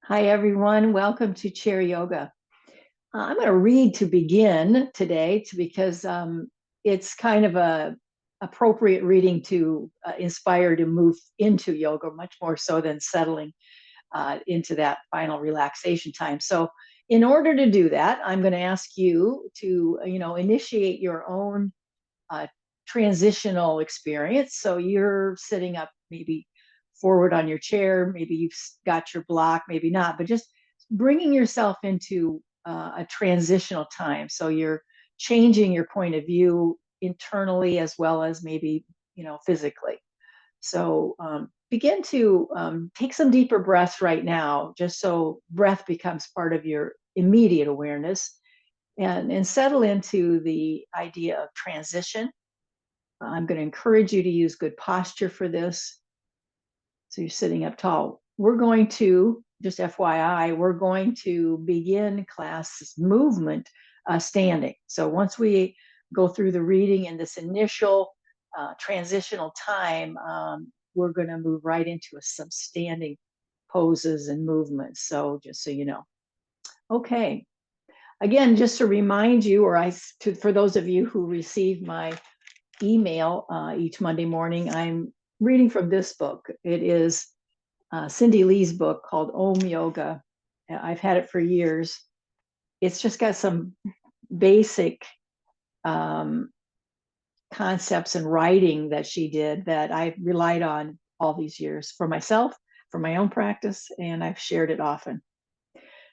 Hi, everyone. Welcome to Chair Yoga. I'm going to read to begin today because it's kind of a appropriate reading to inspire to move into yoga, much more so than settling into that final relaxation time. So, in order to do that, I'm going to ask you to, initiate your own uh, transitional experience. So you're sitting up maybe forward on your chair, maybe you've got your block, maybe not, but just bringing yourself into a transitional time. So you're changing your point of view internally as well as maybe, physically. So begin to take some deeper breaths right now, just so breath becomes part of your immediate awareness and settle into the idea of transition. I'm going to encourage you to use good posture for this. So you're sitting up tall. We're going to, just FYI, we're going to begin class movement standing. So once we go through the reading in this initial transitional time, we're going to move right into some standing poses and movements. So just so you know. Okay. Again, just to remind you, for those of you who receive my email each Monday morning, I'm reading from this book. It is Cindy Lee's book called Om Yoga. I've had it for years. It's just got some basic um, concepts and writing that she did that I've relied on all these years for myself, for my own practice, and I've shared it often.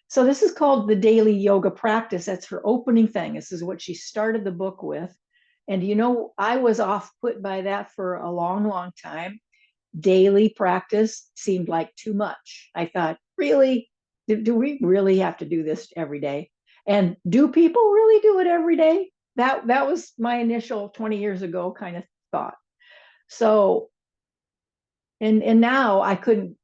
So this is called the daily yoga practice. That's her opening thing. This is what she started the book with. And I was off put by that for a long, long time. Daily practice seemed like too much. I thought, really? Do we really have to do this every day? And do people really do it every day? That was my initial 20 years ago kind of thought. So and now I couldn't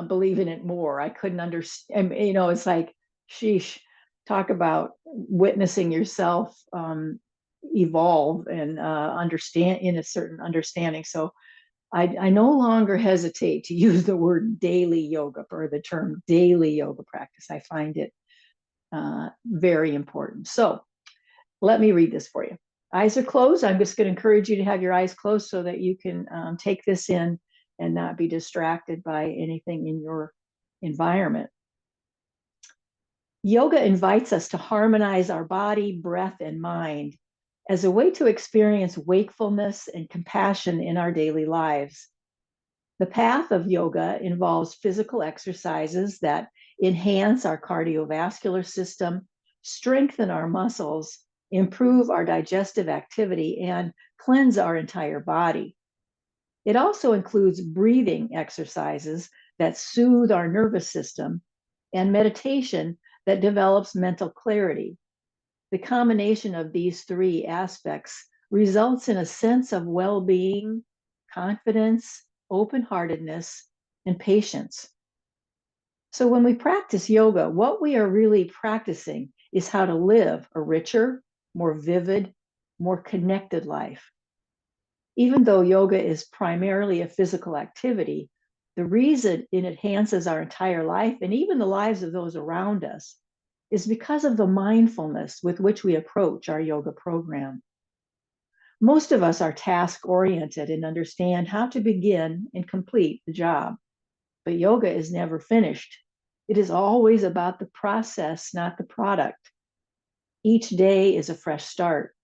believe in it more. I couldn't understand. It's like, sheesh, talk about witnessing yourself evolve and understand in a certain understanding. So I no longer hesitate to use the word daily yoga or the term daily yoga practice. I find it very important. So let me read this for you. Eyes are closed. I'm just going to encourage you to have your eyes closed so that you can take this in and not be distracted by anything in your environment. Yoga invites us to harmonize our body, breath, and mind as a way to experience wakefulness and compassion in our daily lives. The path of yoga involves physical exercises that enhance our cardiovascular system, strengthen our muscles, improve our digestive activity, and cleanse our entire body. It also includes breathing exercises that soothe our nervous system and meditation that develops mental clarity. The combination of these three aspects results in a sense of well being, confidence, open heartedness, and patience. So, when we practice yoga, what we are really practicing is how to live a richer, more vivid, more connected life. Even though yoga is primarily a physical activity, the reason it enhances our entire life and even the lives of those around us is because of the mindfulness with which we approach our yoga program. Most of us are task oriented and understand how to begin and complete the job, but yoga is never finished. It is always about the process, not the product. Each day is a fresh start.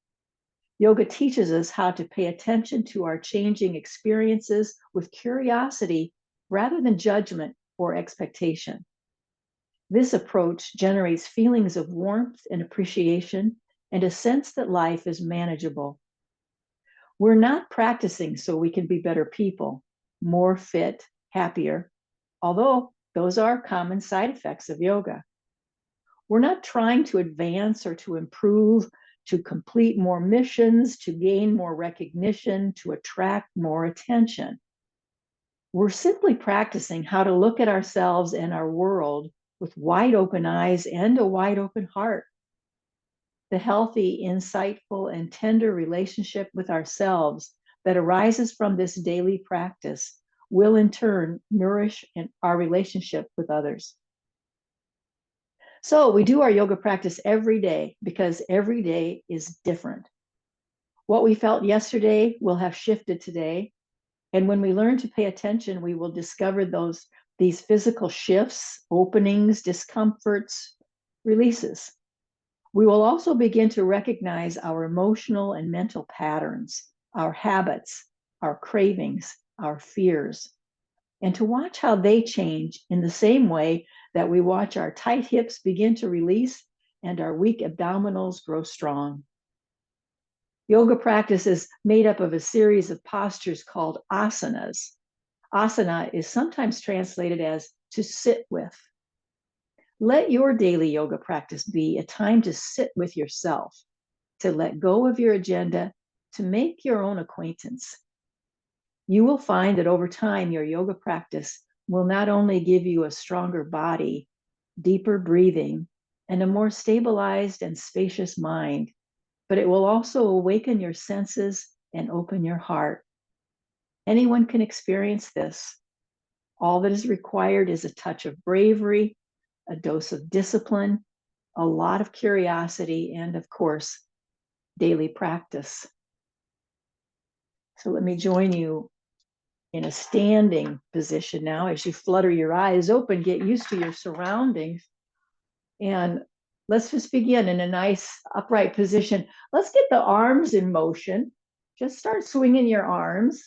Yoga teaches us how to pay attention to our changing experiences with curiosity rather than judgment or expectation. This approach generates feelings of warmth and appreciation and a sense that life is manageable. We're not practicing so we can be better people, more fit, happier, although those are common side effects of yoga. We're not trying to advance or to improve, to complete more missions, to gain more recognition, to attract more attention. We're simply practicing how to look at ourselves and our world with wide open eyes and a wide open heart. The healthy, insightful, and tender relationship with ourselves that arises from this daily practice will in turn nourish our relationship with others. So we do our yoga practice every day because every day is different. What we felt yesterday will have shifted today. And when we learn to pay attention, we will discover these physical shifts, openings, discomforts, releases. We will also begin to recognize our emotional and mental patterns, our habits, our cravings, our fears, and to watch how they change in the same way that we watch our tight hips begin to release and our weak abdominals grow strong. Yoga practice is made up of a series of postures called asanas. Asana is sometimes translated as to sit with. Let your daily yoga practice be a time to sit with yourself, to let go of your agenda, to make your own acquaintance. You will find that over time, your yoga practice will not only give you a stronger body, deeper breathing, and a more stabilized and spacious mind, but it will also awaken your senses and open your heart. Anyone can experience this. All that is required is a touch of bravery, a dose of discipline, a lot of curiosity, and of course, daily practice. So let me join you in a standing position now as you flutter your eyes open, get used to your surroundings. And let's just begin in a nice upright position. Let's get the arms in motion. Just start swinging your arms.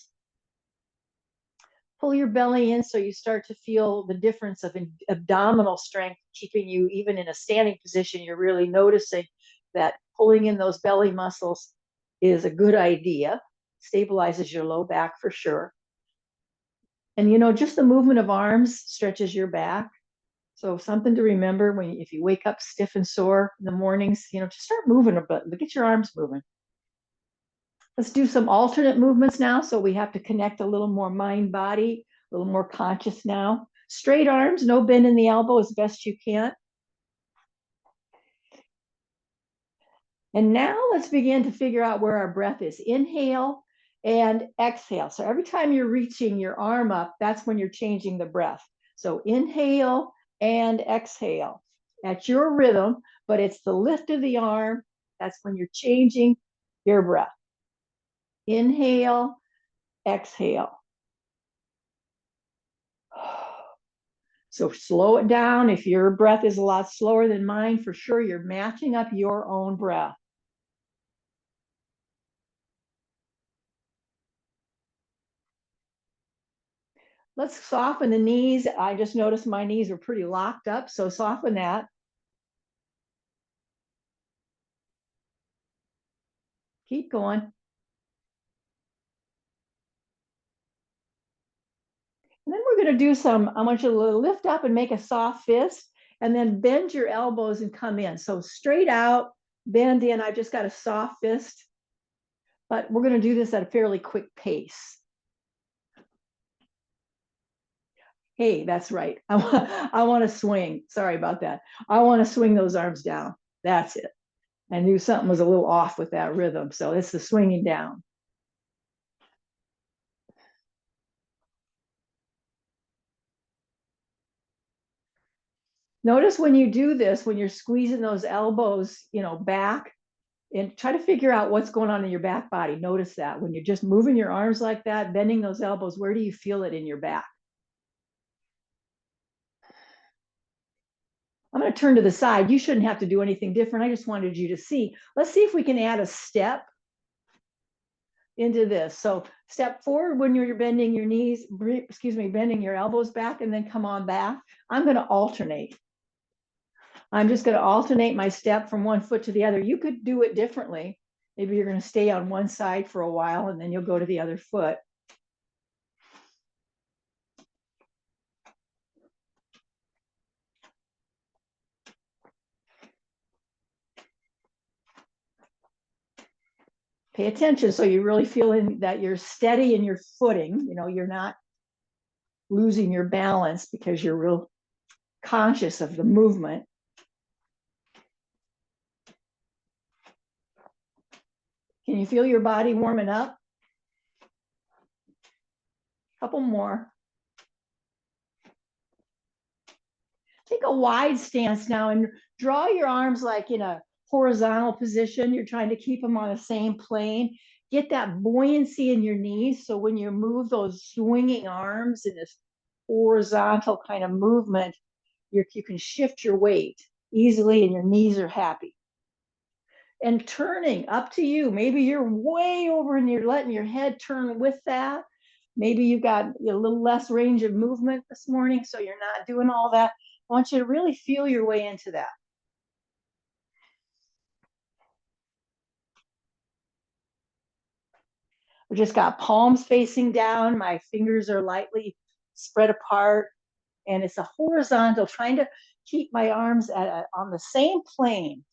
Pull your belly in so you start to feel the difference of abdominal strength, keeping you even in a standing position. You're really noticing that pulling in those belly muscles is a good idea. Stabilizes your low back for sure. And just the movement of arms stretches your back. So something to remember if you wake up stiff and sore in the mornings, just start moving a bit, but get your arms moving. Let's do some alternate movements now. So we have to connect a little more mind body, a little more conscious now. Straight arms, no bend in the elbow as best you can. And now let's begin to figure out where our breath is. Inhale and exhale. So every time you're reaching your arm up, that's when you're changing the breath. So inhale and exhale at your rhythm, but it's the lift of the arm. That's when you're changing your breath. Inhale, exhale. So slow it down. If your breath is a lot slower than mine, for sure, you're matching up your own breath. Let's soften the knees. I just noticed my knees are pretty locked up, so soften that. Keep going. And then we're going to do I want you to lift up and make a soft fist, and then bend your elbows and come in. So straight out, bend in. I've just got a soft fist, but we're going to do this at a fairly quick pace. Hey, that's right. I want to swing. Sorry about that. I want to swing those arms down. That's it. I knew something was a little off with that rhythm. So it's the swinging down. Notice when you do this, when you're squeezing those elbows, back, and try to figure out what's going on in your back body. Notice that when you're just moving your arms like that, bending those elbows, where do you feel it in your back? I'm going to turn to the side. You shouldn't have to do anything different. I just wanted you to see. Let's see if we can add a step into this. So step forward when you're bending your knees, bending your elbows back, and then come on back. I'm going to alternate. I'm just going to alternate my step from one foot to the other. You could do it differently. Maybe you're going to stay on one side for a while and then you'll go to the other foot. Pay attention so you're really feeling that you're steady in your footing. You're not losing your balance because you're real conscious of the movement. Can you feel your body warming up? Couple more. Take a wide stance now and draw your arms like in a horizontal position. You're trying to keep them on the same plane. Get that buoyancy in your knees. So when you move those swinging arms in this horizontal kind of movement, you can shift your weight easily and your knees are happy. And turning, up to you. Maybe you're way over and you're letting your head turn with that. Maybe you've got a little less range of movement this morning, so you're not doing all that. I want you to really feel your way into that. We just got palms facing down. My fingers are lightly spread apart, and it's a horizontal, trying to keep my arms on the same plane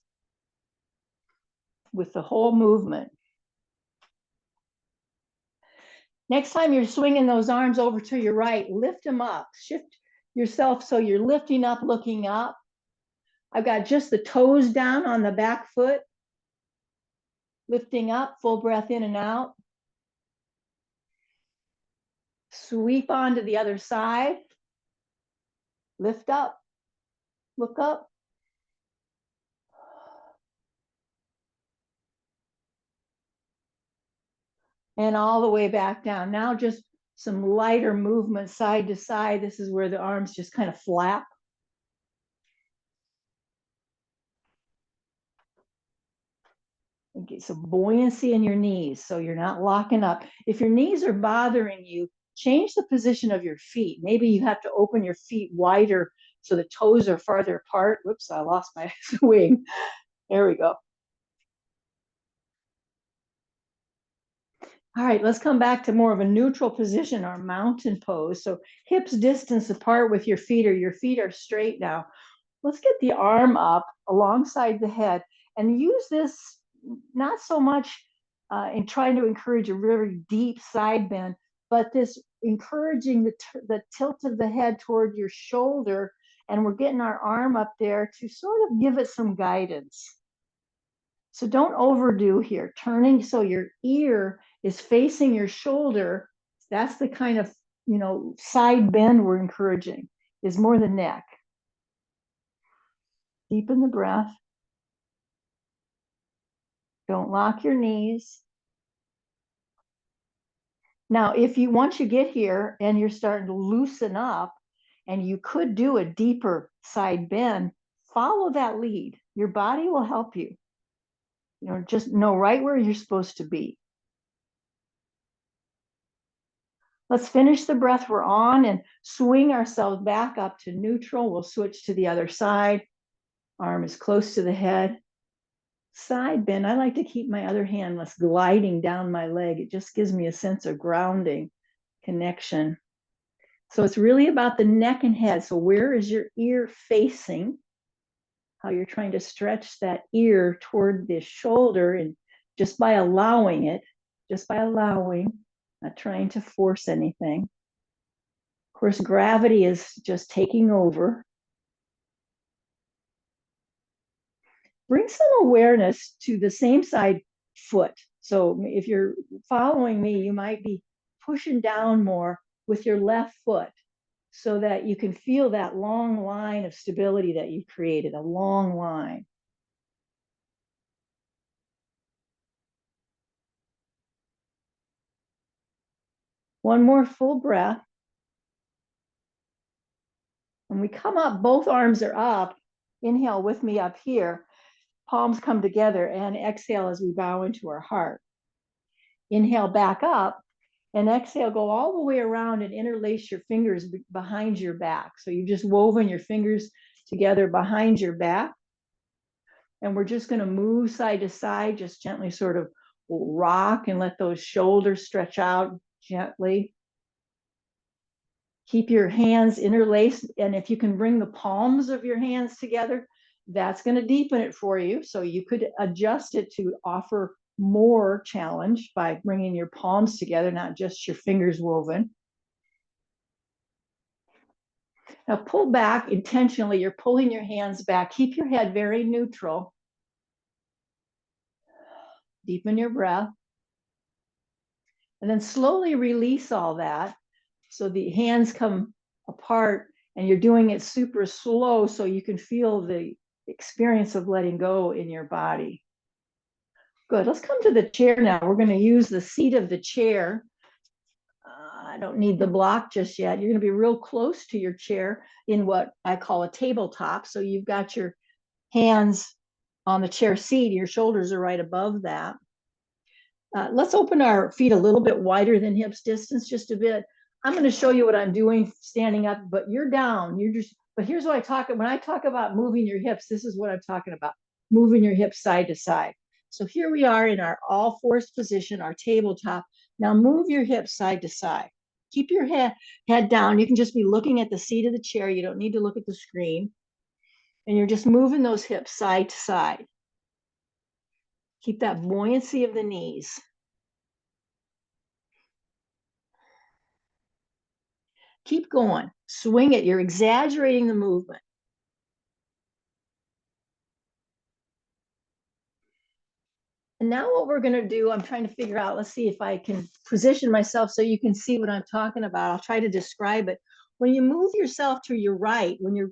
with the whole movement. Next time you're swinging those arms over to your right, lift them up. Shift yourself so you're lifting up, looking up. I've got just the toes down on the back foot. Lifting up, full breath in and out. Sweep on to the other side. Lift up, look up. And all the way back down. Now just some lighter movement side to side. This is where the arms just kind of flap. Get some buoyancy in your knees so you're not locking up. If your knees are bothering you, change the position of your feet. Maybe you have to open your feet wider so the toes are farther apart. Whoops, I lost my swing. There we go. All right, let's come back to more of a neutral position, our mountain pose. So hips distance apart with your feet, or your feet are straight now. Let's get the arm up alongside the head and use this not so much in trying to encourage a very deep side bend, but this encouraging the tilt of the head toward your shoulder. And we're getting our arm up there to sort of give it some guidance. So don't overdo here. Turning so your ear is facing your shoulder. That's the kind of, side bend we're encouraging, is more the neck. Deepen the breath. Don't lock your knees. Now, if you once you get here and you're starting to loosen up and you could do a deeper side bend, follow that lead. Your body will help you. Just know right where you're supposed to be. Let's finish the breath we're on and swing ourselves back up to neutral. We'll switch to the other side. Arm is close to the head. Side bend. I like to keep my other hand less gliding down my leg. It just gives me a sense of grounding, connection. So it's really about the neck and head. So where is your ear facing? How you're trying to stretch that ear toward the shoulder, and just by allowing it, not trying to force anything. Of course, gravity is just taking over. Bring some awareness to the same side foot. So if you're following me, you might be pushing down more with your left foot so that you can feel that long line of stability that you created, a long line. One more full breath. When we come up, both arms are up. Inhale with me up here. Palms come together, and exhale as we bow into our heart. Inhale back up, and exhale, go all the way around and interlace your fingers behind your back. So you've just woven your fingers together behind your back. And we're just going to move side to side, just gently sort of rock and let those shoulders stretch out gently. Keep your hands interlaced. And if you can bring the palms of your hands together, that's going to deepen it for you. So you could adjust it to offer more challenge by bringing your palms together, not just your fingers woven. Now pull back intentionally. You're pulling your hands back. Keep your head very neutral. Deepen your breath. And then slowly release all that. So the hands come apart and you're doing it super slow so you can feel the experience of letting go in your body. Good. Let's come to the chair now. We're going to use the seat of the chair. I don't need the block just yet. You're going to be real close to your chair in what I call a tabletop. So you've got your hands on the chair seat. Your shoulders are right above that. Let's open our feet a little bit wider than hips distance, just a bit. I'm going to show you what I'm doing standing up, but you're down. But here's what when I talk about moving your hips, this is what I'm talking about, moving your hips side to side. So here we are in our all fours position, our tabletop. Now move your hips side to side. Keep your head down. You can just be looking at the seat of the chair. You don't need to look at the screen. And you're just moving those hips side to side. Keep that buoyancy of the knees. Keep going. Swing it. You're exaggerating the movement. And now what we're going to do, I'm trying to figure out, let's see if I can position myself so you can see what I'm talking about. I'll try to describe it. When you move yourself to your right, when you're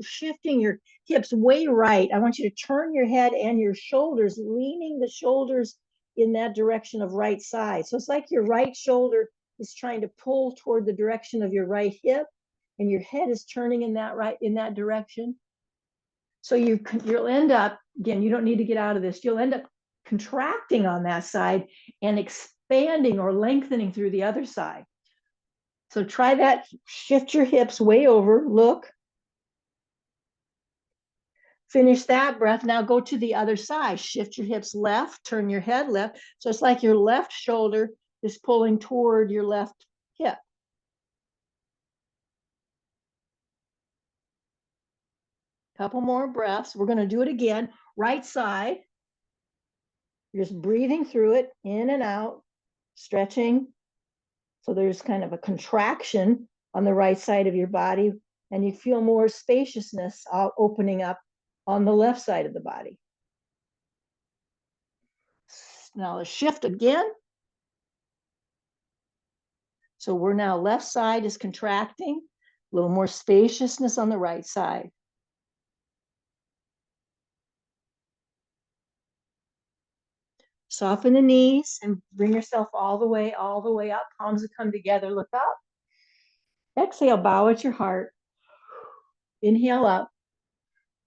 shifting your hips way right, I want you to turn your head and your shoulders, leaning the shoulders in that direction of right side. So it's like your right shoulder is trying to pull toward the direction of your right hip, and your head is turning in that direction. So you'll end up, again, you don't need to get out of this, you'll end up contracting on that side and expanding or lengthening through the other side. So try that. Shift your hips way over. Look. Finish that breath. Now go to the other side. Shift your hips left. Turn your head left. So it's like your left shoulder is pulling toward your left hip. Couple more breaths. We're going to do it again. Right side. You're just breathing through it, in and out, stretching. So there's kind of a contraction on the right side of your body, and you feel more spaciousness opening up on the left side of the body. Now the shift again. So we're now left side is contracting, a little more spaciousness on the right side. Soften the knees and bring yourself all the way up. Palms will come together. Look up. Exhale, bow at your heart. Inhale up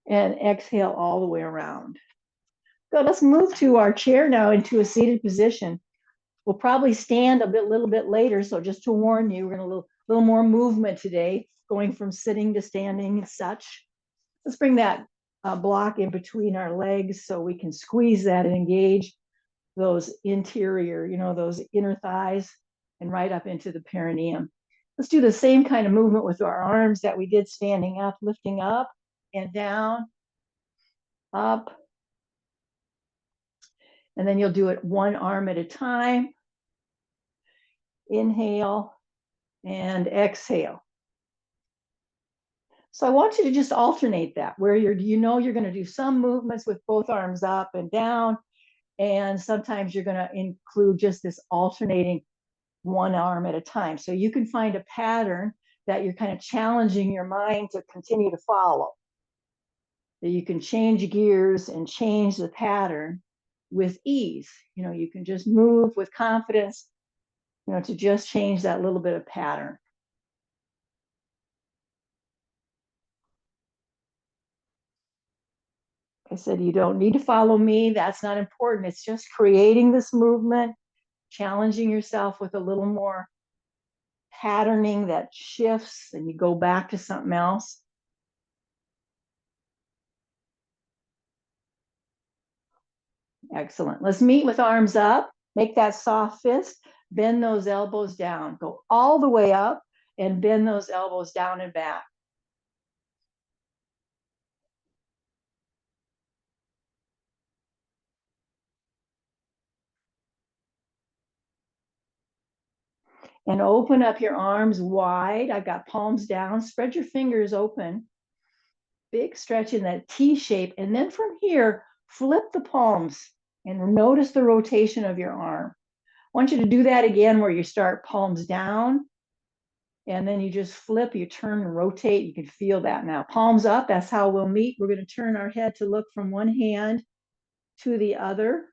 and exhale all the way around. Good. Let's move to our chair now into a seated position. We'll probably stand a little bit later. So just to warn you, we're going to little more movement today, going from sitting to standing and such. Let's bring that block in between our legs so we can squeeze that and engage those interior, those inner thighs and right up into the perineum. Let's do the same kind of movement with our arms that we did standing up, lifting up and down, up. And then you'll do it one arm at a time. Inhale and exhale. So I want you to just alternate that, where you're going to do some movements with both arms up and down, and sometimes you're going to include just this alternating one arm at a time. So you can find a pattern that you're kind of challenging your mind to continue to follow. That you can change gears and change the pattern with ease. You can just move with confidence, to just change that little bit of pattern. I said, you don't need to follow me. That's not important. It's just creating this movement, challenging yourself with a little more patterning that shifts and you go back to something else. Excellent. Let's meet with arms up. Make that soft fist. Bend those elbows down. Go all the way up and bend those elbows down and back. And open up your arms wide. I've got palms down. Spread your fingers open. Big stretch in that T shape. And then from here, flip the palms and notice the rotation of your arm. I want you to do that again where you start palms down And then you just flip, you turn and rotate. You can feel that now. Palms up, that's how we'll meet. We're going to turn our head to look from one hand to the other.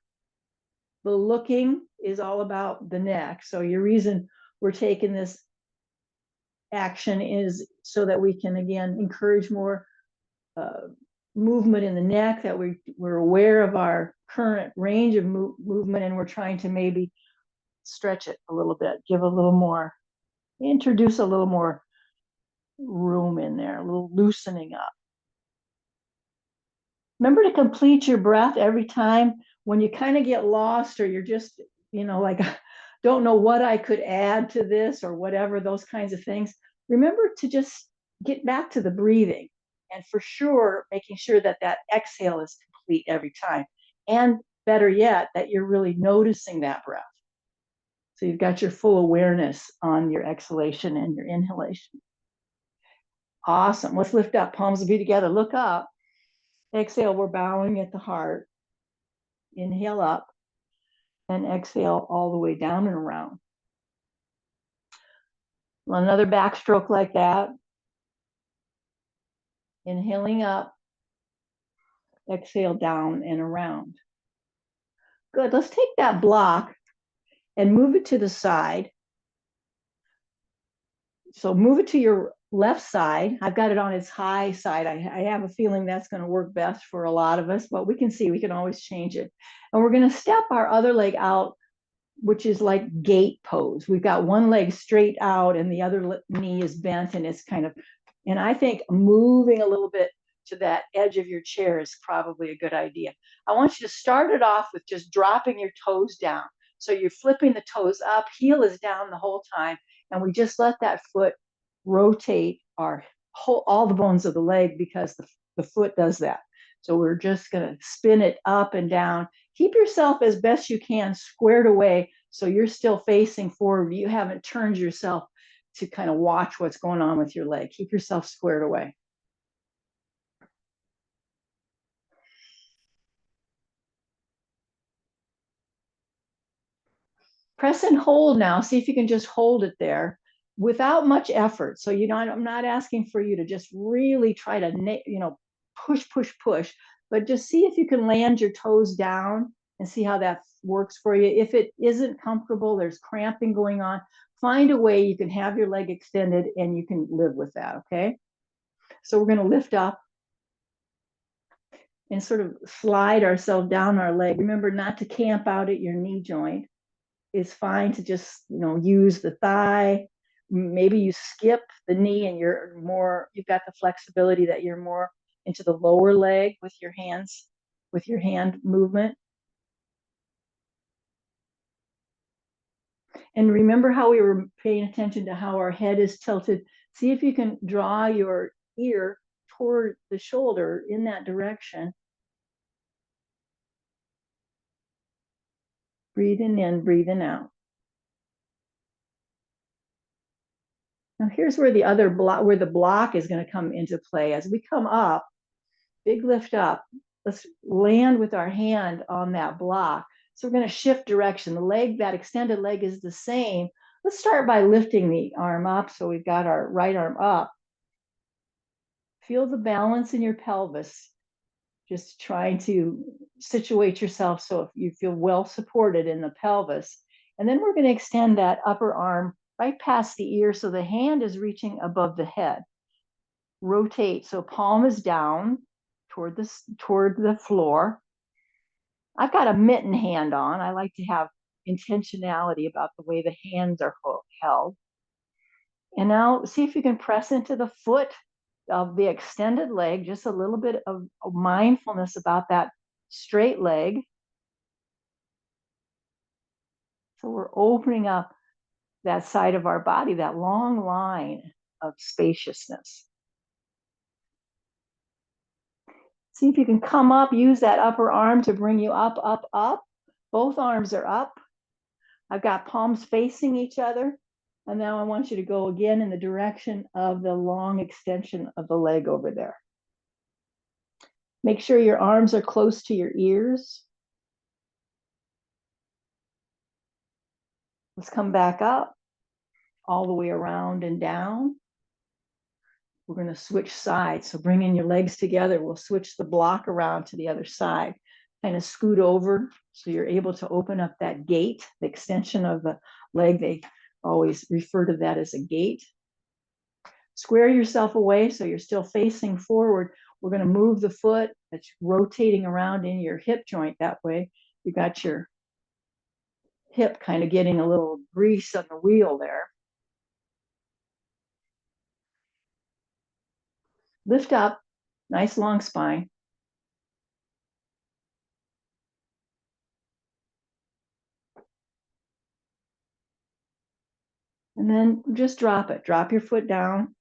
The looking is all about the neck. So your reason we're taking this action is so that we can, again, encourage more movement in the neck, that we're aware of our current range of movement, and we're trying to maybe stretch it a little bit, give a little more, introduce a little more room in there, a little loosening up. Remember to complete your breath every time. When you kind of get lost, or you're just, like, don't know what I could add to this or whatever, those kinds of things, remember to just get back to the breathing. And for sure, making sure that that exhale is complete every time. And better yet, that you're really noticing that breath. So you've got your full awareness on your exhalation and your inhalation. Awesome. Let's lift up. Palms will be together. Look up. Exhale, we're bowing at the heart. Inhale up and exhale all the way down and around. Another backstroke like that. Inhaling up, exhale down and around. Good. Let's take that block and move it to the side. So move it to your left side. I've got it on its high side. I have a feeling that's going to work best for a lot of us, but we can see, we can always change it. And we're going to step our other leg out, which is like gate pose. We've got one leg straight out and the other knee is bent, and it's kind of, and I think moving a little bit to that edge of your chair is probably a good idea. I want you to start it off with just dropping your toes down. So you're flipping the toes up, heel is down the whole time, and we just let that foot rotate all the bones of the leg, because the foot does that. So we're just going to spin it up and down. Keep yourself as best you can squared away, so you're still facing forward. You haven't turned yourself to kind of watch what's going on with your leg. Keep yourself squared away. Press and hold now. See if you can just hold it there without much effort. So I'm not asking for you to just really try to, push, but just see if you can land your toes down and see how that works for you. If it isn't comfortable, there's cramping going on, find a way you can have your leg extended and you can live with that, okay? So we're going to lift up and sort of slide ourselves down our leg. Remember not to camp out at your knee joint. It's fine to just, use the thigh. Maybe you skip the knee and you've got the flexibility that you're more into the lower leg with your hands, with your hand movement. And remember how we were paying attention to how our head is tilted. See if you can draw your ear toward the shoulder in that direction. Breathing in, breathing out. Now here's where the block is going to come into play. As we come up, big lift up, let's land with our hand on that block. So we're going to shift direction. The leg, that extended leg, is the same. Let's start by lifting the arm up. So we've got our right arm up. Feel the balance in your pelvis. Just trying to situate yourself so you feel well supported in the pelvis. And then we're going to extend that upper arm right past the ear so the hand is reaching above the head. Rotate so palm is down toward the floor. I've got a mitten hand on. I like to have intentionality about the way the hands are held. And now see if you can press into the foot of the extended leg, just a little bit of mindfulness about that straight leg. So we're opening up that side of our body, that long line of spaciousness. See if you can come up, use that upper arm to bring you up, up, up. Both arms are up. I've got palms facing each other. And now I want you to go again in the direction of the long extension of the leg over there. Make sure your arms are close to your ears. Let's come back up. all the way around and down. We're going to switch sides. So bringing your legs together, we'll switch the block around to the other side. Kind of scoot over so you're able to open up that gate, the extension of the leg. They always refer to that as a gate. Square yourself away so you're still facing forward. We're going to move the foot that's rotating around in your hip joint that way. You got your hip kind of getting a little grease on the wheel there. Lift up, nice long spine. And then just drop it. Drop your foot down.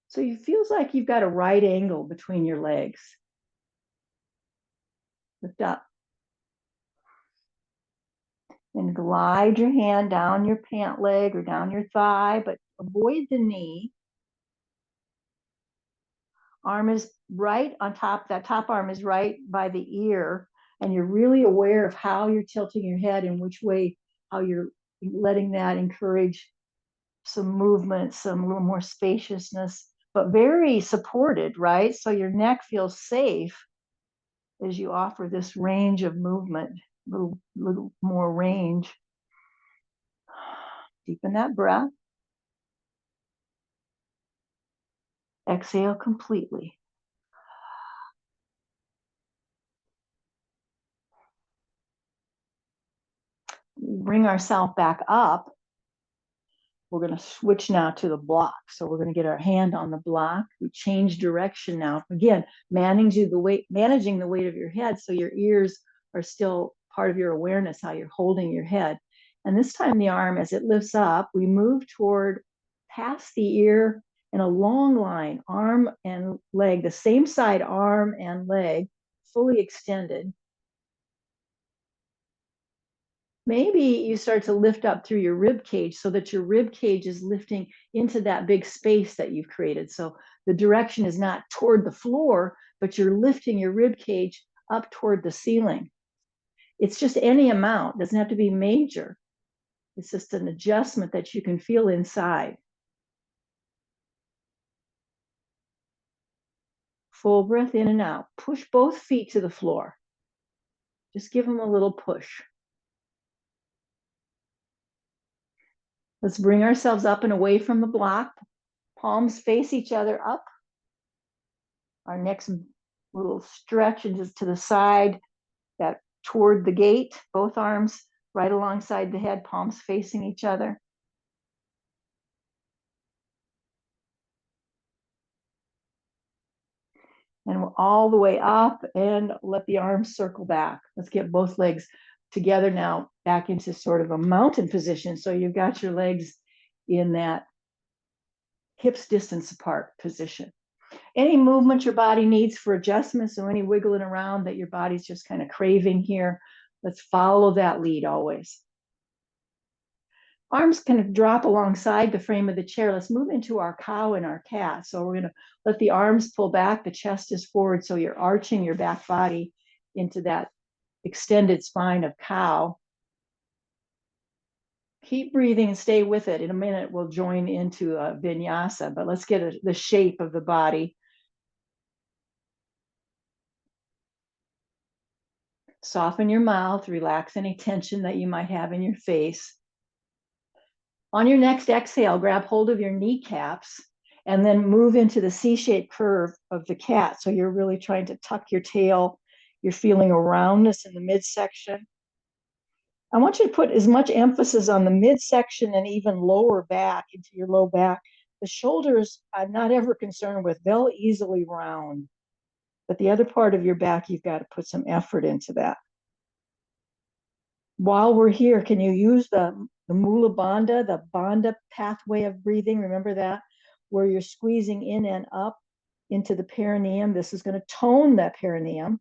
So it feels like you've got a right angle between your legs. Lift up. And glide your hand down your pant leg or down your thigh, but avoid the knee. Arm is right on top. That top arm is right by the ear. And you're really aware of how you're tilting your head and which way, how you're letting that encourage some movement, some little more spaciousness, but very supported, right? So your neck feels safe as you offer this range of movement, little more range. Deepen that breath. Exhale completely. Bring ourselves back up. We're going to switch now to the block. So we're going to get our hand on the block. We change direction now. Again, managing the weight of your head so your ears are still part of your awareness, how you're holding your head. And this time the arm, as it lifts up, we move toward past the ear in a long line, arm and leg, the same side, arm and leg, fully extended. Maybe you start to lift up through your rib cage so that your rib cage is lifting into that big space that you've created. So the direction is not toward the floor, but you're lifting your rib cage up toward the ceiling. It's just any amount, it doesn't have to be major. It's just an adjustment that you can feel inside. Full breath in and out. Push both feet to the floor. Just give them a little push. Let's bring ourselves up and away from the block. Palms face each other up. Our next little stretch and just to the side, that toward the gate, both arms right alongside the head, palms facing each other. And all the way up and let the arms circle back. Let's get both legs together now, back into sort of a mountain position. So you've got your legs in that hips distance apart position. Any movement your body needs for adjustment, so any wiggling around that your body's just kind of craving here, let's follow that lead always. Arms kind of drop alongside the frame of the chair. Let's move into our cow and our cat. So we're going to let the arms pull back, the chest is forward, so you're arching your back body into that extended spine of cow. Keep breathing and stay with it. In a minute, we'll join into a vinyasa, but let's get the shape of the body. Soften your mouth, relax any tension that you might have in your face. On your next exhale, grab hold of your kneecaps and then move into the C-shaped curve of the cat. So you're really trying to tuck your tail. You're feeling a roundness in the midsection. I want you to put as much emphasis on the midsection and even lower back into your low back. The shoulders, I'm not ever concerned with. They'll easily round. But the other part of your back, you've got to put some effort into that. While we're here, can you use the Mula Bandha, the Bandha pathway of breathing? Remember that? Where you're squeezing in and up into the perineum. This is going to tone that perineum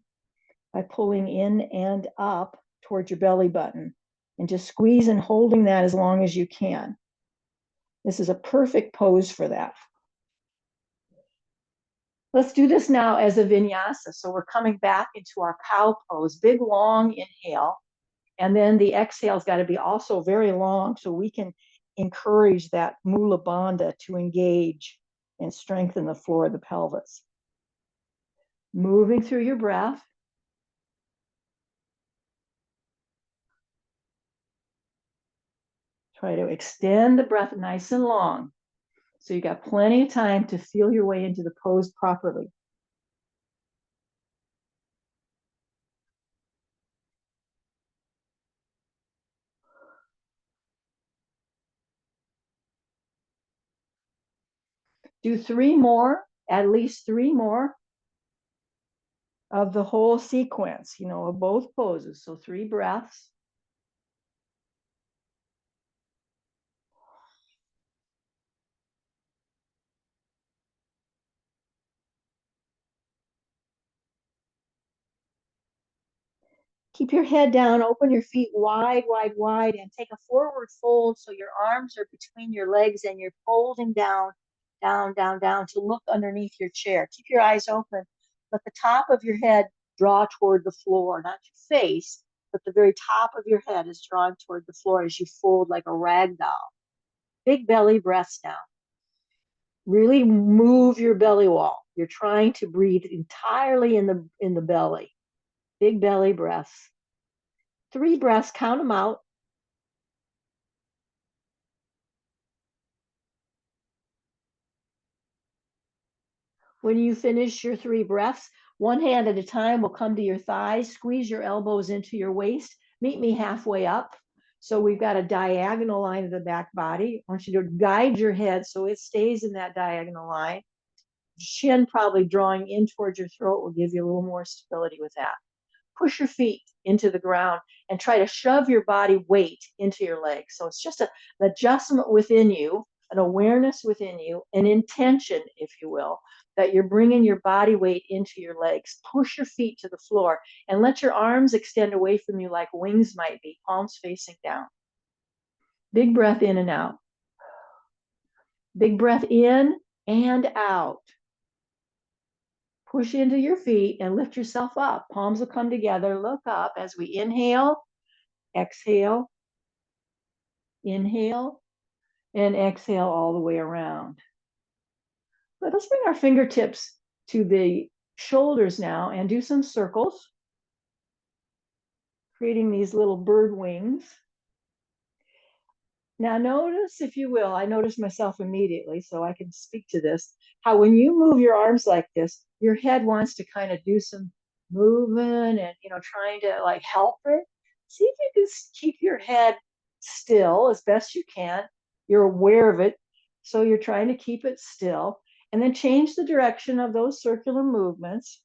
by pulling in and up towards your belly button. And just squeeze and holding that as long as you can. This is a perfect pose for that. Let's do this now as a vinyasa. So we're coming back into our cow pose. Big, long inhale. And then the exhale's got to be also very long so we can encourage that mula bandha to engage and strengthen the floor of the pelvis. Moving through your breath. Try to extend the breath nice and long. So you got plenty of time to feel your way into the pose properly. Do 3 more, at least 3 more of the whole sequence, of both poses. So 3 breaths. Keep your head down, open your feet wide, wide, wide, and take a forward fold so your arms are between your legs and you're folding down, down, down, down to look underneath your chair. Keep your eyes open. Let the top of your head draw toward the floor, not your face, but the very top of your head is drawing toward the floor as you fold like a rag doll. Big belly breaths now. Really move your belly wall. You're trying to breathe entirely in the belly. Big belly breaths. 3 breaths, count them out. When you finish your 3 breaths, one hand at a time will come to your thighs, squeeze your elbows into your waist, meet me halfway up. So we've got a diagonal line of the back body. I want you to guide your head so it stays in that diagonal line. Chin probably drawing in towards your throat will give you a little more stability with that. Push your feet into the ground and try to shove your body weight into your legs. So it's just an adjustment within you, an awareness within you, an intention, if you will, that you're bringing your body weight into your legs. Push your feet to the floor and let your arms extend away from you like wings might be, palms facing down. Big breath in and out. Big breath in and out. Push into your feet and lift yourself up. Palms will come together. Look up as we inhale, exhale, inhale, and exhale all the way around. Let us bring our fingertips to the shoulders now and do some circles, creating these little bird wings. Now notice, if you will, I notice myself immediately, so I can speak to this, how when you move your arms like this, your head wants to kind of do some movement and, trying to like help it. See if you can keep your head still as best you can. You're aware of it, so you're trying to keep it still, and then change the direction of those circular movements.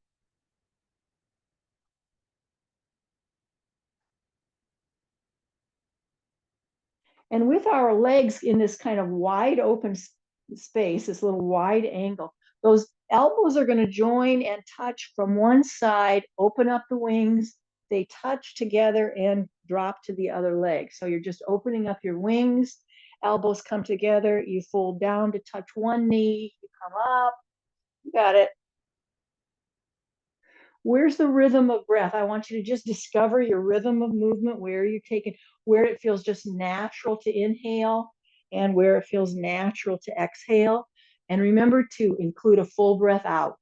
And with our legs in this kind of wide open space, this little wide angle, those elbows are going to join and touch from one side, open up the wings, they touch together and drop to the other leg. So you're just opening up your wings, elbows come together, you fold down to touch one knee, you come up, you got it. Where's the rhythm of breath? I want you to just discover your rhythm of movement, where you're taking, where it feels just natural to inhale and where it feels natural to exhale. And remember to include a full breath out.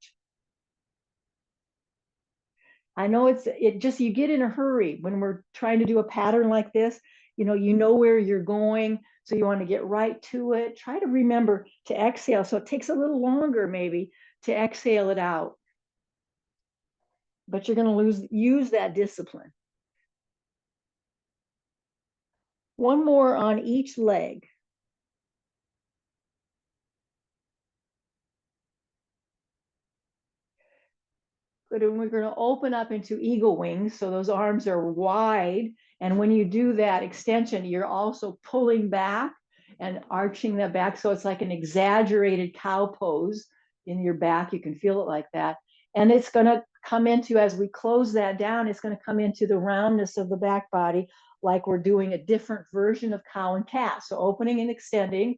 I know you get in a hurry when we're trying to do a pattern like this. You know where you're going, so you want to get right to it. Try to remember to exhale. So it takes a little longer maybe to exhale it out. But you're going to use that discipline. One more on each leg. Good, and we're going to open up into eagle wings. So those arms are wide. And when you do that extension, you're also pulling back and arching that back. So it's like an exaggerated cow pose in your back. You can feel it like that. And it's going to come into, as we close that down, it's going to come into the roundness of the back body, like we're doing a different version of cow and cat. So opening and extending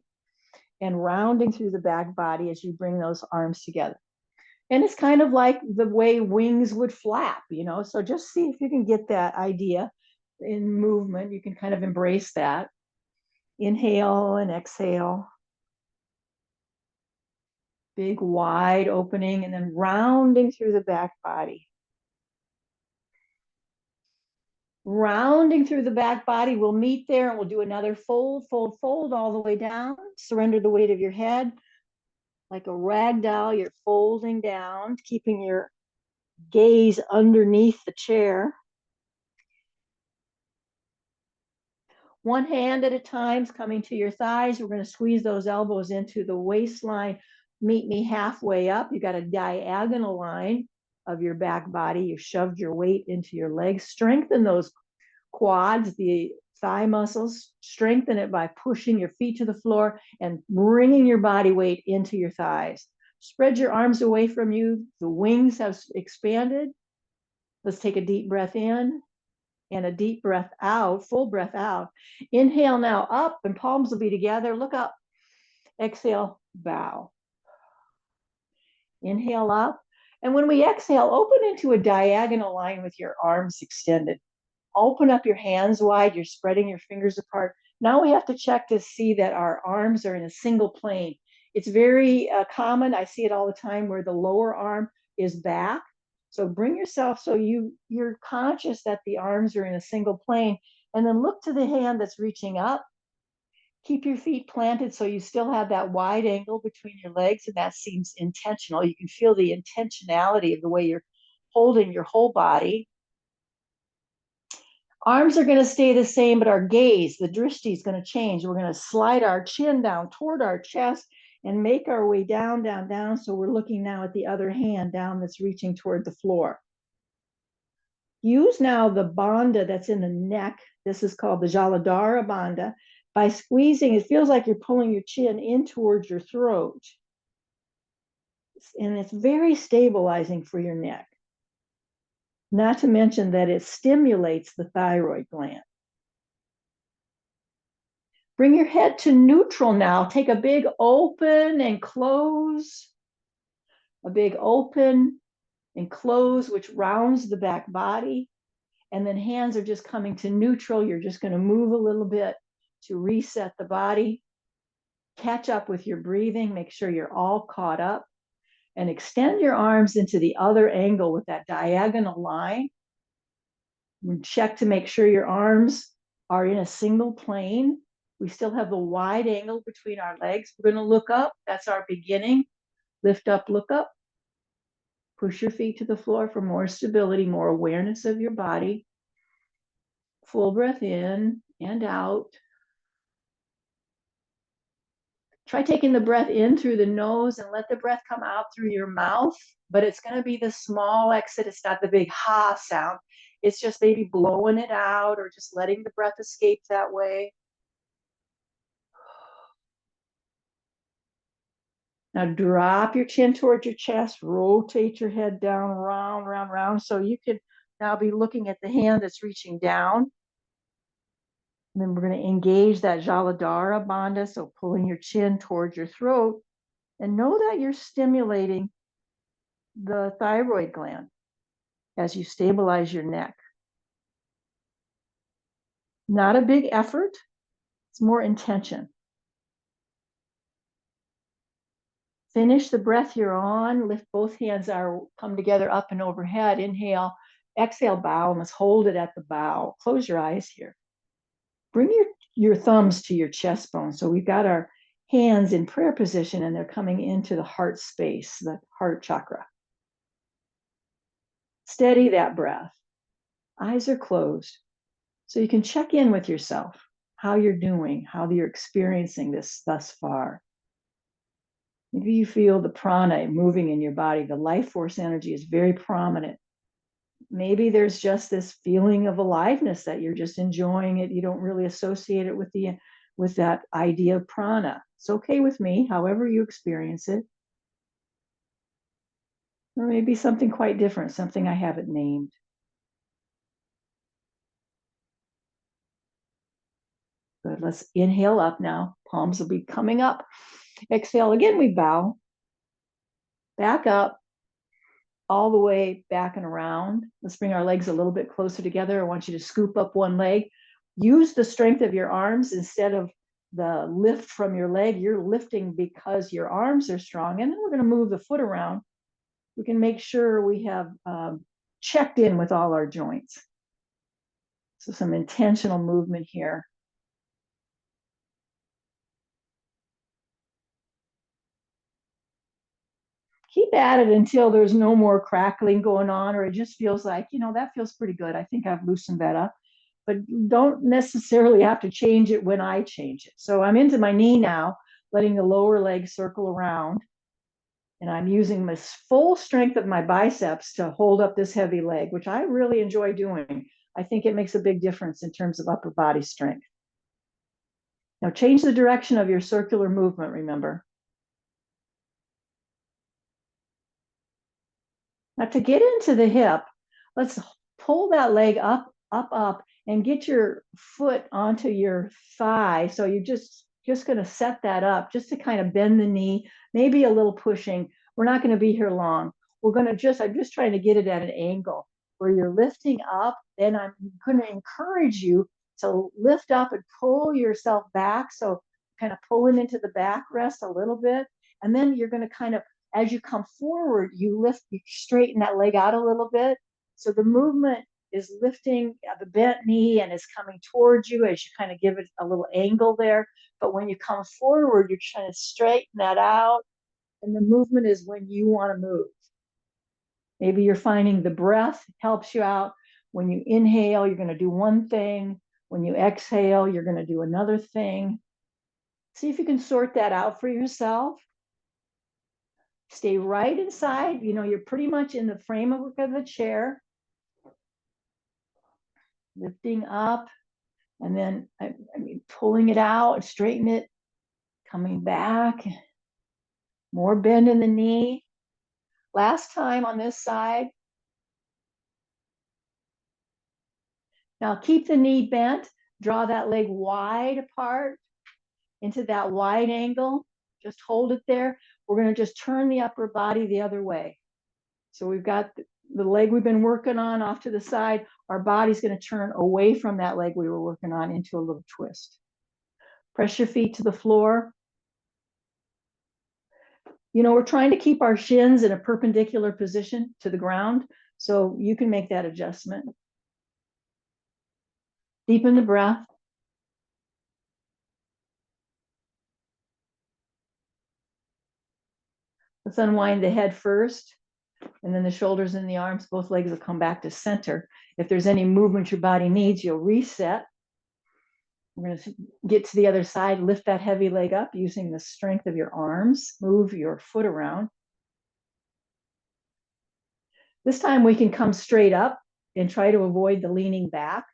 and rounding through the back body as you bring those arms together. And it's kind of like the way wings would flap, so just see if you can get that idea in movement. You can kind of embrace that. Inhale and exhale. Big wide opening and then rounding through the back body. Rounding through the back body, we'll meet there and we'll do another fold, fold, fold all the way down. Surrender the weight of your head. Like a rag doll, you're folding down, keeping your gaze underneath the chair. One hand at a time is coming to your thighs. We're going to squeeze those elbows into the waistline. Meet me halfway up. You got a diagonal line of your back body. You shoved your weight into your legs. Strengthen those quads, the thigh muscles. Strengthen it by pushing your feet to the floor and bringing your body weight into your thighs. Spread your arms away from you. The wings have expanded. Let's take a deep breath in and a deep breath out, full breath out. Inhale now up and palms will be together. Look up. Exhale, bow. Inhale up. And when we exhale, open into a diagonal line with your arms extended. Open up your hands wide. You're spreading your fingers apart. Now we have to check to see that our arms are in a single plane. It's very common. I see it all the time where the lower arm is back. So bring yourself so you're conscious that the arms are in a single plane. And then look to the hand that's reaching up. Keep your feet planted so you still have that wide angle between your legs, and that seems intentional. You can feel the intentionality of the way you're holding your whole body. Arms are going to stay the same, but our gaze, the drishti, is going to change. We're going to slide our chin down toward our chest and make our way down, down, down. So we're looking now at the other hand down that's reaching toward the floor. Use now the bandha that's in the neck. This is called the Jaladhara bandha. By squeezing, it feels like you're pulling your chin in towards your throat. And it's very stabilizing for your neck. Not to mention that it stimulates the thyroid gland. Bring your head to neutral now. Take a big open and close. A big open and close, which rounds the back body. And then hands are just coming to neutral. You're just going to move a little bit to reset the body. Catch up with your breathing. Make sure you're all caught up. And extend your arms into the other angle with that diagonal line. And check to make sure your arms are in a single plane. We still have the wide angle between our legs. We're going to look up. That's our beginning. Lift up, look up. Push your feet to the floor for more stability, more awareness of your body. Full breath in and out. Try taking the breath in through the nose and let the breath come out through your mouth, but it's going to be the small exit. It's not the big ha sound. It's just maybe blowing it out or just letting the breath escape that way. Now drop your chin towards your chest, rotate your head down, round, round, round. So you can now be looking at the hand that's reaching down. And then we're going to engage that Jaladhara bandha, so pulling your chin towards your throat. And know that you're stimulating the thyroid gland as you stabilize your neck. Not a big effort, it's more intention. Finish the breath you're on. Lift both hands, come together up and overhead. Inhale, exhale, bow, and let's hold it at the bow. Close your eyes here. Bring your thumbs to your chest bone. So we've got our hands in prayer position and they're coming into the heart space, the heart chakra. Steady that breath. Eyes are closed. So you can check in with yourself, how you're doing, how you're experiencing this thus far. Maybe you feel the prana moving in your body. The life force energy is very prominent. Maybe there's just this feeling of aliveness that you're just enjoying it. You don't really associate it with that idea of prana. It's okay with me, however you experience it. Or maybe something quite different, something I haven't named. Good. Let's inhale up now. Palms will be coming up. Exhale again, we bow. Back up. All the way back and around. Let's bring our legs a little bit closer together. I want you to scoop up one leg. Use the strength of your arms instead of the lift from your leg. You're lifting because your arms are strong. And then we're going to move the foot around. We can make sure we have checked in with all our joints. So some intentional movement here. Keep at it until there's no more crackling going on, or it just feels like, that feels pretty good. I think I've loosened that up. But don't necessarily have to change it when I change it. So I'm into my knee now, letting the lower leg circle around. And I'm using the full strength of my biceps to hold up this heavy leg, which I really enjoy doing. I think it makes a big difference in terms of upper body strength. Now change the direction of your circular movement, remember. Now to get into the hip, let's pull that leg up, up, up, and get your foot onto your thigh. So you're just going to set that up just to kind of bend the knee, maybe a little pushing. We're not going to be here long. I'm just trying to get it at an angle where you're lifting up. And I'm going to encourage you to lift up and pull yourself back. So kind of pulling into the backrest a little bit. And then you're going to kind of, as you come forward, you straighten that leg out a little bit. So the movement is lifting the bent knee and is coming towards you as you kind of give it a little angle there. But when you come forward, you're trying to straighten that out. And the movement is when you want to move. Maybe you're finding the breath helps you out. When you inhale, you're going to do one thing. When you exhale, you're going to do another thing. See if you can sort that out for yourself. Stay right inside. You're pretty much in the framework of the chair. Lifting up, and then pulling it out, straighten it, coming back. More bend in the knee. Last time on this side. Now keep the knee bent. Draw that leg wide apart into that wide angle. Just hold it there. We're going to just turn the upper body the other way. So we've got the leg we've been working on off to the side. Our body's going to turn away from that leg we were working on into a little twist. Press your feet to the floor. We're trying to keep our shins in a perpendicular position to the ground, so you can make that adjustment. Deepen the breath. Let's unwind the head first, and then the shoulders and the arms. Both legs will come back to center. If there's any movement your body needs, you'll reset. We're going to get to the other side. Lift that heavy leg up using the strength of your arms. Move your foot around. This time we can come straight up and try to avoid the leaning back.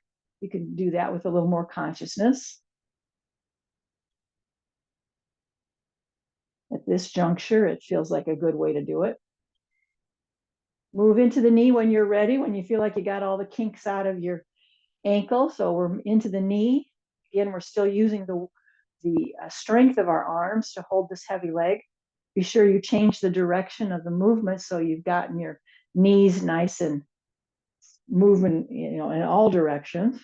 You can do that with a little more consciousness. At this juncture, it feels like a good way to do it. Move into the knee when you're ready, when you feel like you got all the kinks out of your ankle. So we're into the knee. Again, we're still using the strength of our arms to hold this heavy leg. Be sure you change the direction of the movement so you've gotten your knees nice and moving, in all directions.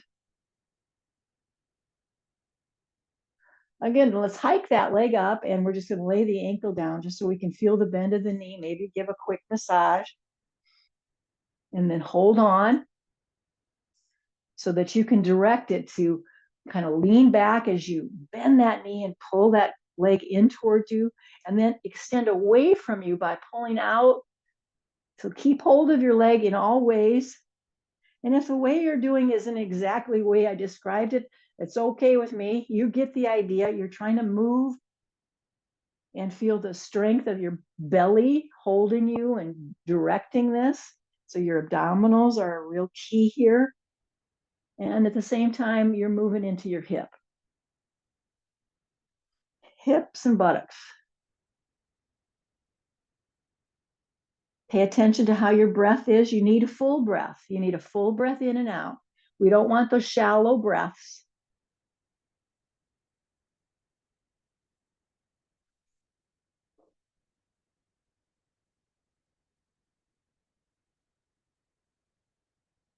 Again, let's hike that leg up, and we're just going to lay the ankle down just so we can feel the bend of the knee. Maybe give a quick massage, and then hold on so that you can direct it to kind of lean back as you bend that knee and pull that leg in towards you, and then extend away from you by pulling out. So keep hold of your leg in all ways. And if the way you're doing isn't exactly the way I described it, it's okay with me. You get the idea. You're trying to move and feel the strength of your belly holding you and directing this. So your abdominals are a real key here. And at the same time, you're moving into your hips and buttocks. Pay attention to how your breath is. You need a full breath. You need a full breath in and out. We don't want those shallow breaths.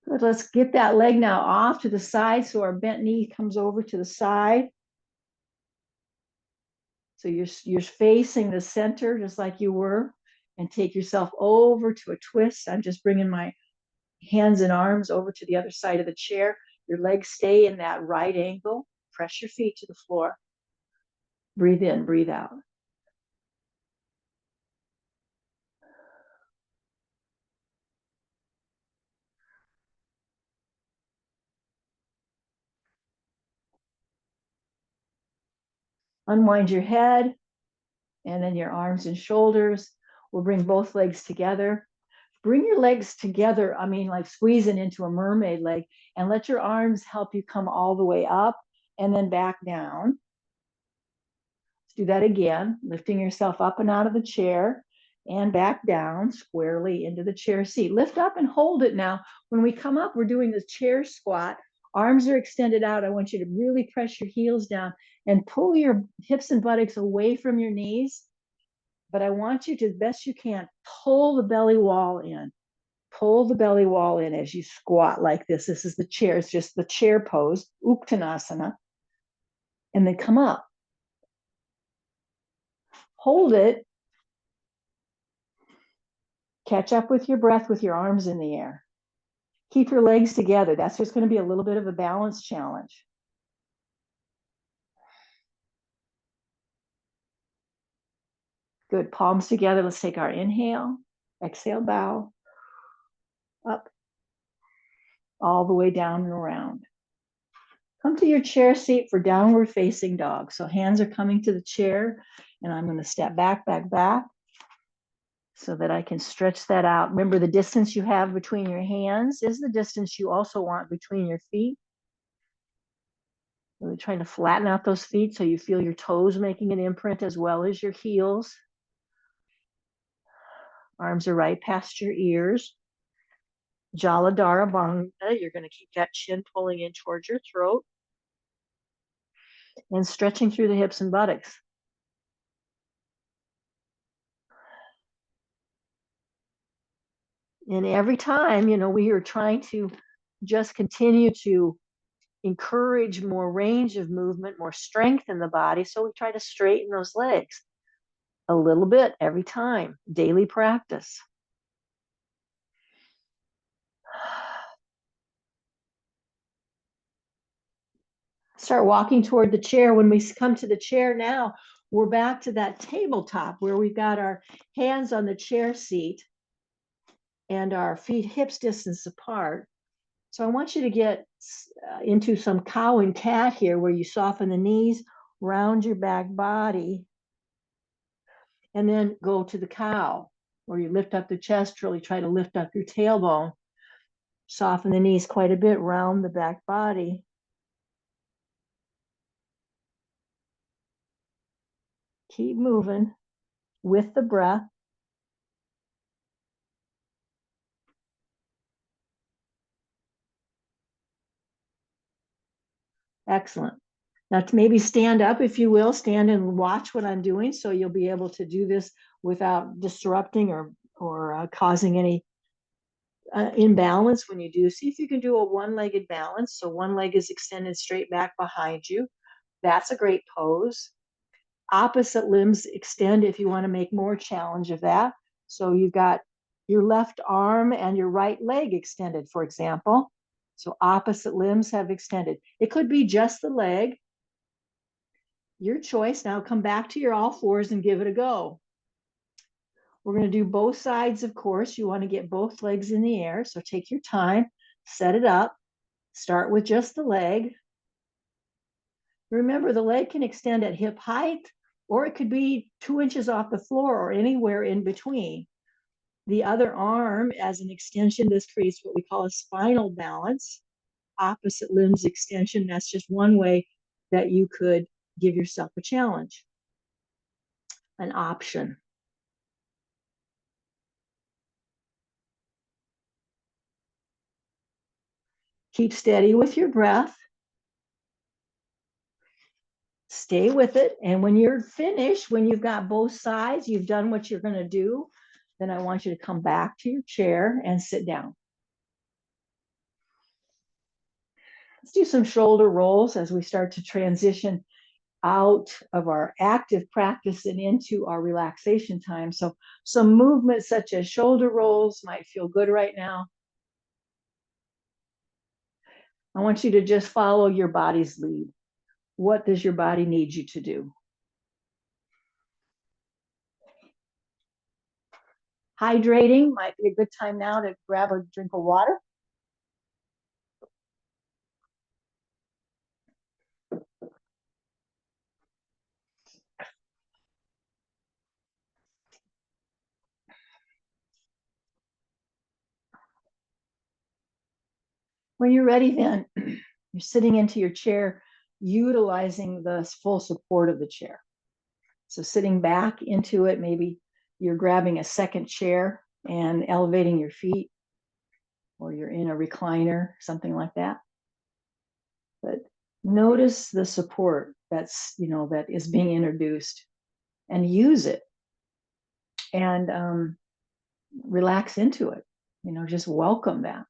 Good. Let's get that leg now off to the side so our bent knee comes over to the side. So you're facing the center just like you were, and take yourself over to a twist. I'm just bringing my hands and arms over to the other side of the chair. Your legs stay in that right angle. Press your feet to the floor. Breathe in, breathe out. Unwind your head and then your arms and shoulders. We'll bring both legs together. Bring your legs together. I mean, like squeezing into a mermaid leg, and let your arms help you come all the way up and then back down. Let's do that again, lifting yourself up and out of the chair and back down squarely into the chair seat. Lift up and hold it now. When we come up, we're doing the chair squat. Arms are extended out. I want you to really press your heels down and pull your hips and buttocks away from your knees. But I want you to, as best you can, pull the belly wall in. Pull the belly wall in as you squat like this. This is the chair. It's just the chair pose, Uttanasana. And then come up. Hold it. Catch up with your breath with your arms in the air. Keep your legs together. That's just going to be a little bit of a balance challenge. Good. Palms together. Let's take our inhale. Exhale, bow. Up. All the way down and around. Come to your chair seat for downward facing dog. So hands are coming to the chair, and I'm going to step back, back, back, so that I can stretch that out. Remember, the distance you have between your hands is the distance you also want between your feet. Really trying to flatten out those feet so you feel your toes making an imprint as well as your heels. Arms are right past your ears. Jaladhara Bandha. You're going to keep that chin pulling in towards your throat and stretching through the hips and buttocks. And every time, we are trying to just continue to encourage more range of movement, more strength in the body. So we try to straighten those legs a little bit every time, daily practice. Start walking toward the chair. When we come to the chair now, we're back to that tabletop where we've got our hands on the chair seat and our feet hips distance apart. So I want you to get into some cow and cat here, where you soften the knees, round your back body, and then go to the cow, where you lift up the chest, really try to lift up your tailbone. Soften the knees quite a bit, round the back body. Keep moving with the breath. Excellent. Now, maybe stand up, if you will. Stand and watch what I'm doing, so you'll be able to do this without disrupting or causing any imbalance when you do. See if you can do a one-legged balance. So one leg is extended straight back behind you. That's a great pose. Opposite limbs extend if you want to make more challenge of that. So you've got your left arm and your right leg extended, for example. So opposite limbs have extended. It could be just the leg. Your choice. Now come back to your all fours and give it a go. We're going to do both sides, of course. You want to get both legs in the air. So take your time, set it up. Start with just the leg. Remember, the leg can extend at hip height, or it could be 2 inches off the floor or anywhere in between. The other arm as an extension, this creates what we call a spinal balance. Opposite limbs extension, that's just one way that you could give yourself a challenge, an option. Keep steady with your breath. Stay with it. And when you're finished, when you've got both sides, you've done what you're going to do, then I want you to come back to your chair and sit down. Let's do some shoulder rolls as we start to transition out of our active practice and into our relaxation time. So some movements such as shoulder rolls might feel good right now. I want you to just follow your body's lead. What does your body need you to do? Hydrating might be a good time now to grab a drink of water. When you're ready, then you're sitting into your chair, utilizing the full support of the chair. So sitting back into it, maybe you're grabbing a second chair and elevating your feet, or you're in a recliner, something like that. But notice the support that is being introduced, and use it, and relax into it. Just welcome that.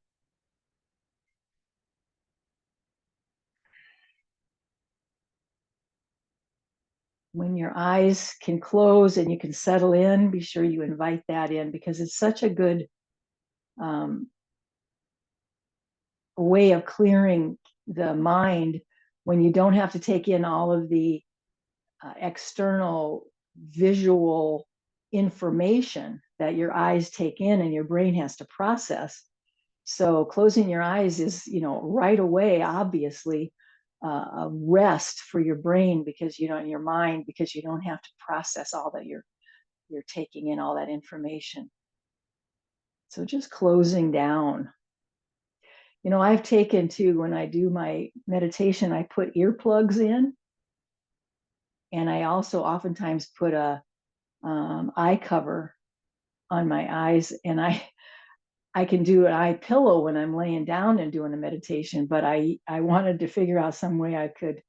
When your eyes can close and you can settle in, be sure you invite that in, because it's such a good um, way of clearing the mind when you don't have to take in all of the external visual information that your eyes take in and your brain has to process. So closing your eyes is, right away, obviously, a rest for your brain, because in your mind, because you don't have to process all that you're taking in, all that information. So just closing down. I've taken too, when I do my meditation, I put earplugs in, and I also oftentimes put a eye cover on my eyes, and I can do an eye pillow when I'm laying down and doing a meditation. But I wanted to figure out some way I could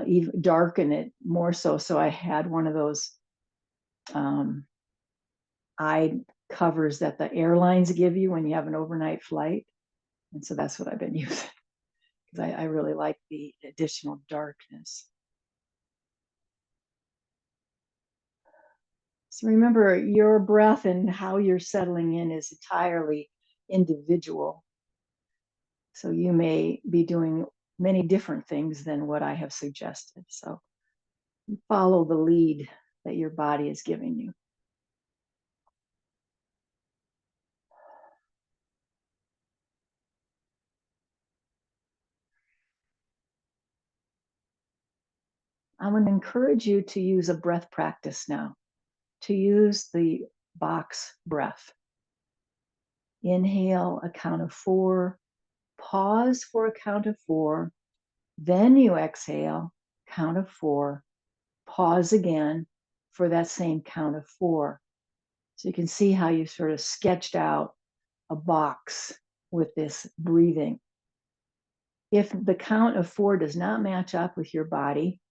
even darken it more, so I had one of those um, eye covers that the airlines give you when you have an overnight flight, and so that's what I've been using, because I really like the additional darkness. So remember, your breath and how you're settling in is entirely individual. So you may be doing many different things than what I have suggested. So follow the lead that your body is giving you. I'm going to encourage you to use a breath practice now, to use the box breath. Inhale, a count of 4, pause for a count of 4, then you exhale, count of 4, pause again for that same count of 4. So you can see how you sort of sketched out a box with this breathing. If the count of 4 does not match up with your body,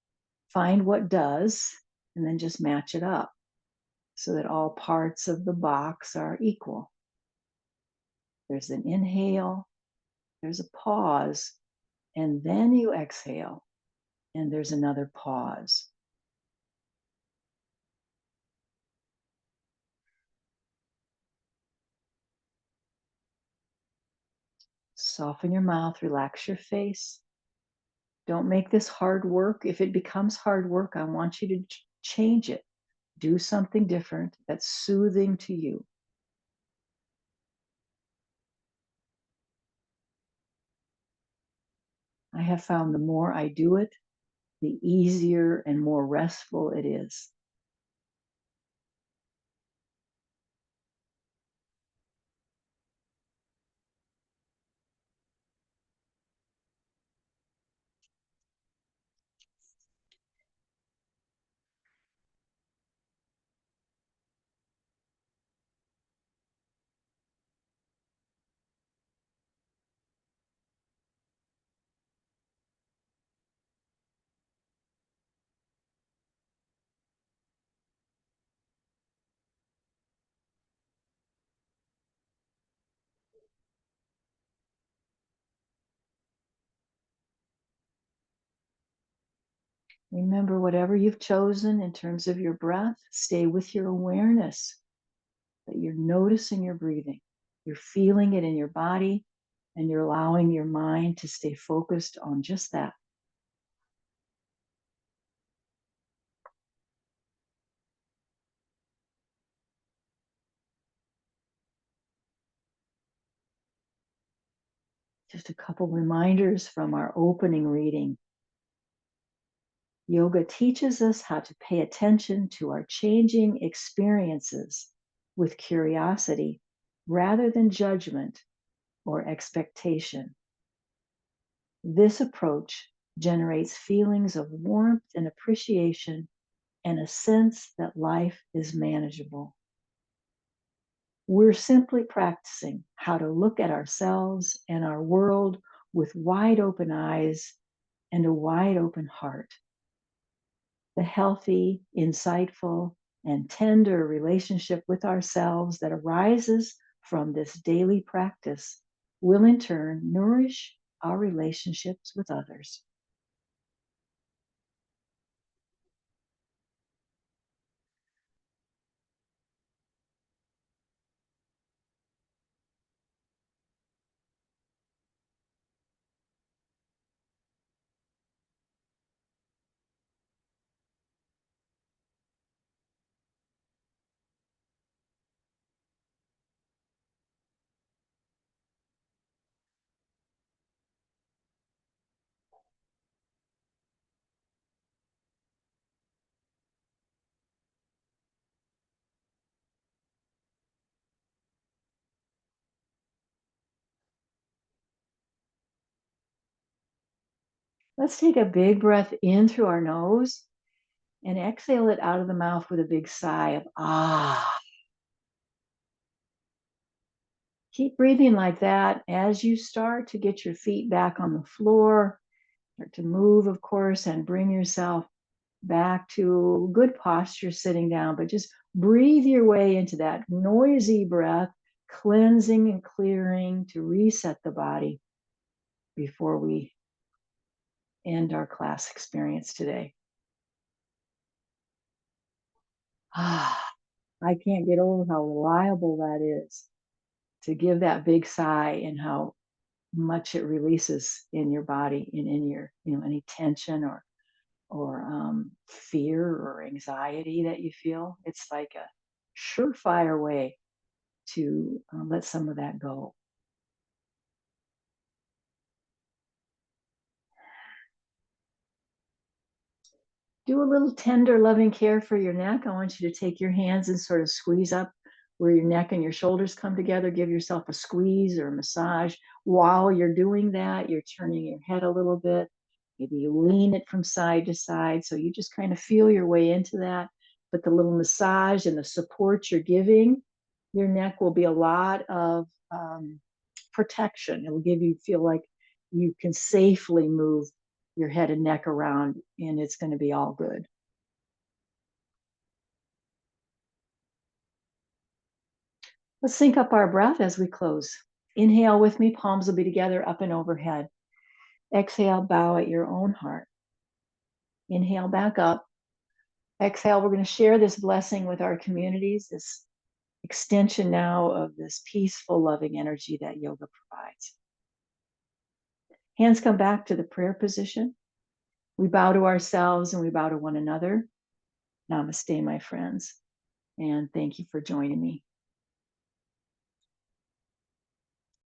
find what does, and then just match it up so that all parts of the box are equal. There's an inhale, there's a pause, and then you exhale, and there's another pause. Soften your mouth, relax your face. Don't make this hard work. If it becomes hard work, I want you to change it. Do something different that's soothing to you. I have found the more I do it, the easier and more restful it is. Remember, whatever you've chosen in terms of your breath, stay with your awareness that you're noticing your breathing. You're feeling it in your body, and you're allowing your mind to stay focused on just that. Just a couple reminders from our opening reading. Yoga teaches us how to pay attention to our changing experiences with curiosity rather than judgment or expectation. This approach generates feelings of warmth and appreciation and a sense that life is manageable. We're simply practicing how to look at ourselves and our world with wide open eyes and a wide open heart. The healthy, insightful, and tender relationship with ourselves that arises from this daily practice will in turn nourish our relationships with others. Let's take a big breath in through our nose and exhale it out of the mouth with a big sigh of ah. Keep breathing like that as you start to get your feet back on the floor, start to move, of course, and bring yourself back to good posture sitting down. But just breathe your way into that noisy breath, cleansing and clearing to reset the body before we end our class experience today. Ah, I can't get over how reliable that is to give that big sigh and how much it releases in your body and in your, any tension or fear or anxiety that you feel. It's like a surefire way to let some of that go. Do a little tender, loving care for your neck. I want you to take your hands and sort of squeeze up where your neck and your shoulders come together. Give yourself a squeeze or a massage. While you're doing that, you're turning your head a little bit. Maybe you lean it from side to side. So you just kind of feel your way into that. But the little massage and the support you're giving your neck will be a lot of protection. It will give you feel like you can safely move your head and neck around, and it's going to be all good. Let's sync up our breath as we close. Inhale with me, palms will be together up and overhead. Exhale, bow at your own heart. Inhale back up. Exhale, we're going to share this blessing with our communities, this extension now of this peaceful, loving energy that yoga provides. Hands come back to the prayer position. We bow to ourselves and we bow to one another. Namaste, my friends. And thank you for joining me.